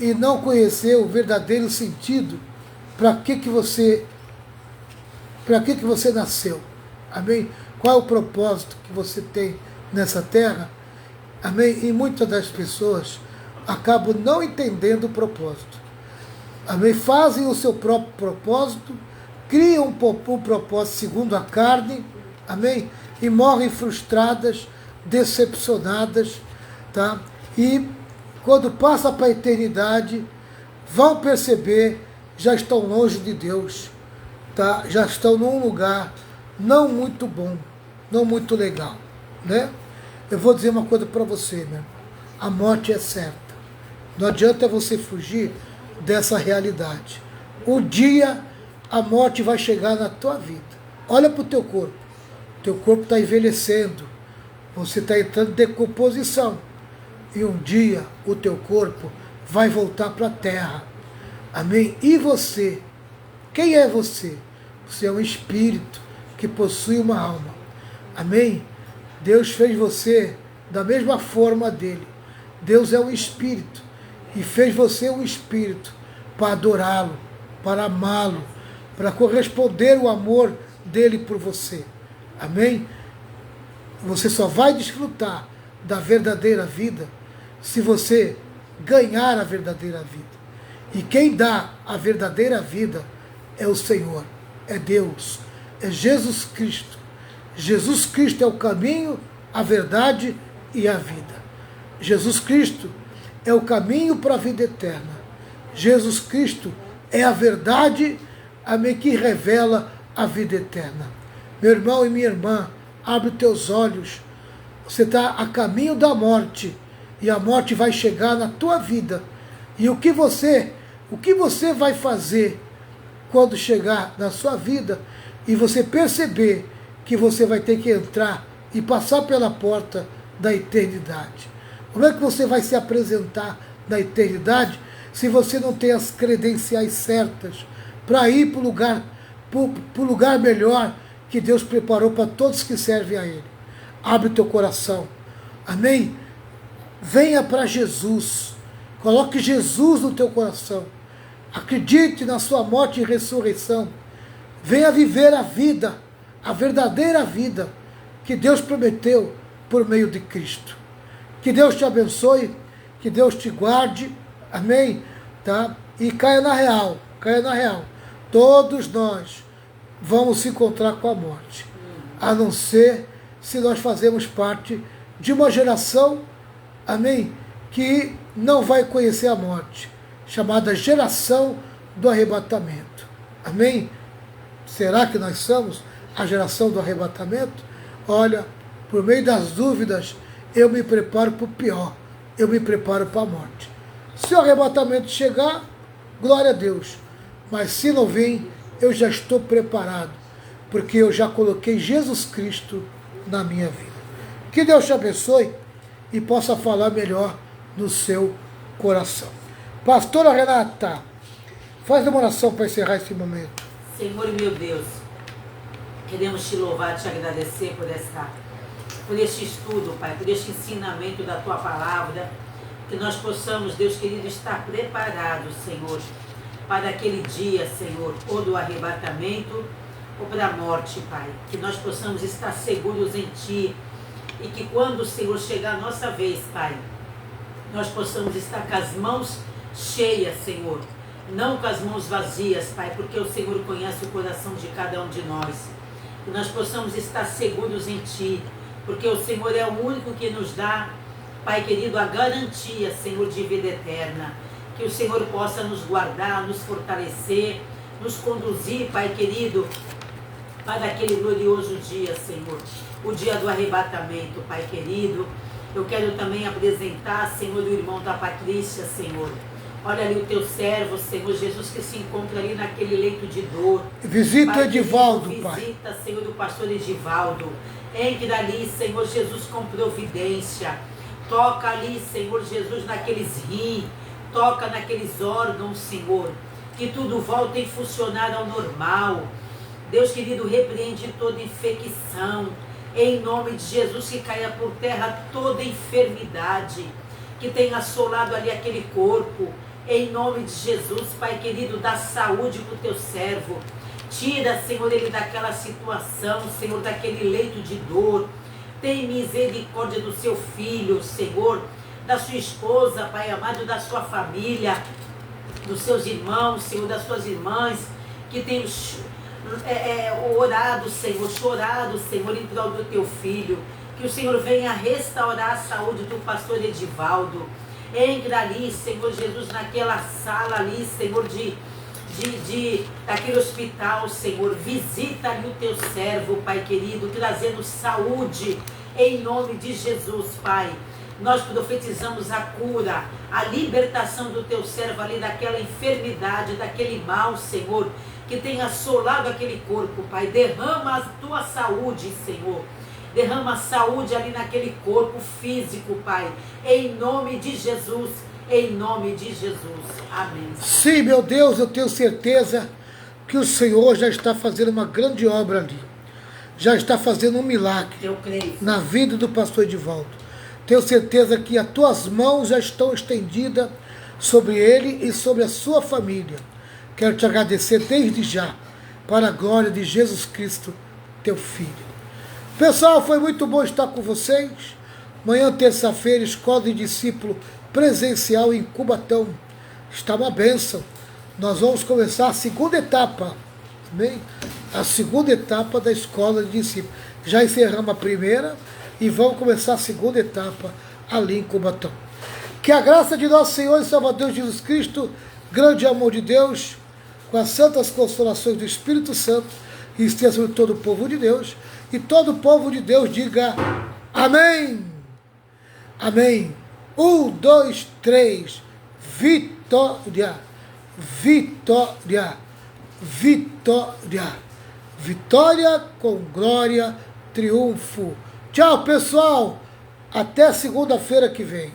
e não conhecer o verdadeiro sentido, para que você nasceu? Amém? Qual é o propósito que você tem nessa terra? Amém? E muitas das pessoas acabam não entendendo o propósito. Amém? Fazem o seu próprio propósito, criam um propósito segundo a carne, amém? E morrem frustradas, decepcionadas, tá? E quando passa para a eternidade, vão perceber, já estão longe de Deus, tá? Já estão num lugar não muito bom, não muito legal. né? Eu vou dizer uma coisa para você, meu irmão. A morte é certa. Não adianta você fugir dessa realidade. Um dia a morte vai chegar na tua vida. Olha para o teu corpo. Teu corpo está envelhecendo. Você está entrando em decomposição. E um dia o teu corpo vai voltar para a terra. Amém? E você? Quem é você? Você é um espírito que possui uma alma. Amém? Deus fez você da mesma forma dele. Deus é um espírito e fez você um espírito para adorá-lo, para amá-lo, para corresponder o amor dele por você. Amém? Você só vai desfrutar da verdadeira vida se você ganhar a verdadeira vida. E quem dá a verdadeira vida é o Senhor, é Deus, é Jesus Cristo. Jesus Cristo é o caminho, a verdade e a vida. Jesus Cristo é o caminho para a vida eterna. Jesus Cristo é a verdade, amém, que revela a vida eterna. Meu irmão e minha irmã, abre os teus olhos. Você está a caminho da morte e a morte vai chegar na tua vida. E o que você vai fazer quando chegar na sua vida e você perceber que você vai ter que entrar e passar pela porta da eternidade? Como é que você vai se apresentar na eternidade se você não tem as credenciais certas para ir para o lugar melhor que Deus preparou para todos que servem a Ele? Abre teu coração. Amém? Venha para Jesus. Coloque Jesus no teu coração. Acredite na sua morte e ressurreição. Venha viver a vida, a verdadeira vida que Deus prometeu por meio de Cristo. Que Deus te abençoe, que Deus te guarde, amém? Tá? E caia na real, caia na real. Todos nós vamos se encontrar com a morte, a não ser se nós fazemos parte de uma geração, amém, que não vai conhecer a morte, chamada geração do arrebatamento. Amém? Será que nós somos a geração do arrebatamento? Olha, por meio das dúvidas, eu me preparo para o pior, eu me preparo para a morte. Se o arrebatamento chegar, glória a Deus. Mas se não vir, eu já estou preparado, porque eu já coloquei Jesus Cristo na minha vida. Que Deus te abençoe e possa falar melhor no seu coração. Pastora Renata, faz uma oração para encerrar esse momento. Senhor meu Deus, queremos te louvar, te agradecer por este estudo, Pai, por este ensinamento da Tua Palavra, que nós possamos, Deus querido, estar preparados, Senhor, para aquele dia, Senhor, ou do arrebatamento, ou para a morte, Pai. Que nós possamos estar seguros em Ti, e que quando, Senhor, chegar a nossa vez, Pai, nós possamos estar com as mãos cheias, Senhor, não com as mãos vazias, Pai, porque o Senhor conhece o coração de cada um de nós. Que nós possamos estar seguros em Ti, porque o Senhor é o único que nos dá, Pai querido, a garantia, Senhor, de vida eterna. Que o Senhor possa nos guardar, nos fortalecer, nos conduzir, Pai querido, para aquele glorioso dia, Senhor, o dia do arrebatamento, Pai querido. Eu quero também apresentar, Senhor, o irmão da Patrícia, Senhor. Olha ali o teu servo, Senhor Jesus, que se encontra ali naquele leito de dor. Visita o Edivaldo, Pai. Visita, Senhor, o pastor Edivaldo. Entra ali, Senhor Jesus, com providência. Toca ali, Senhor Jesus, naqueles rins. Toca naqueles órgãos, Senhor. Que tudo volte a funcionar ao normal. Deus querido, repreende toda infecção. Em nome de Jesus, que caia por terra toda enfermidade que tem assolado ali aquele corpo. Em nome de Jesus, Pai querido, dá saúde para o teu servo. Tira, Senhor, ele daquela situação, Senhor, daquele leito de dor. Tem misericórdia do seu filho, Senhor, da sua esposa, Pai amado, da sua família, dos seus irmãos, Senhor, das suas irmãs, que tem orado, Senhor, chorado, Senhor, em prol do teu filho. Que o Senhor venha restaurar a saúde do pastor Edivaldo. Entra ali, Senhor Jesus, naquela sala ali, Senhor, daquele hospital, Senhor. Visita ali o teu servo, Pai querido, trazendo saúde em nome de Jesus, Pai. Nós profetizamos a cura, a libertação do teu servo ali daquela enfermidade, daquele mal, Senhor, que tem assolado aquele corpo, Pai. Derrama a tua saúde, Senhor. Derrama saúde ali naquele corpo físico, Pai. Em nome de Jesus, em nome de Jesus. Amém. Sim, meu Deus, eu tenho certeza que o Senhor já está fazendo uma grande obra ali. Já está fazendo um milagre na vida do pastor Edivaldo. Tenho certeza que as tuas mãos já estão estendidas sobre ele e sobre a sua família. Quero te agradecer desde já, para a glória de Jesus Cristo, teu Filho. Pessoal, foi muito bom estar com vocês. Amanhã, terça-feira, Escola de Discípulo presencial em Cubatão. Está uma bênção. Nós vamos começar a segunda etapa. Amém? A segunda etapa da Escola de Discípulos. Já encerramos a primeira e vamos começar a segunda etapa ali em Cubatão. Que a graça de nosso Senhor e Salvador Jesus Cristo, grande amor de Deus, com as santas consolações do Espírito Santo, e esteja sobre todo o povo de Deus, e todo o povo de Deus diga amém. Amém. 1, 2, 3. Vitória. Vitória. Vitória. Vitória com glória, triunfo. Tchau, pessoal. Até segunda-feira que vem.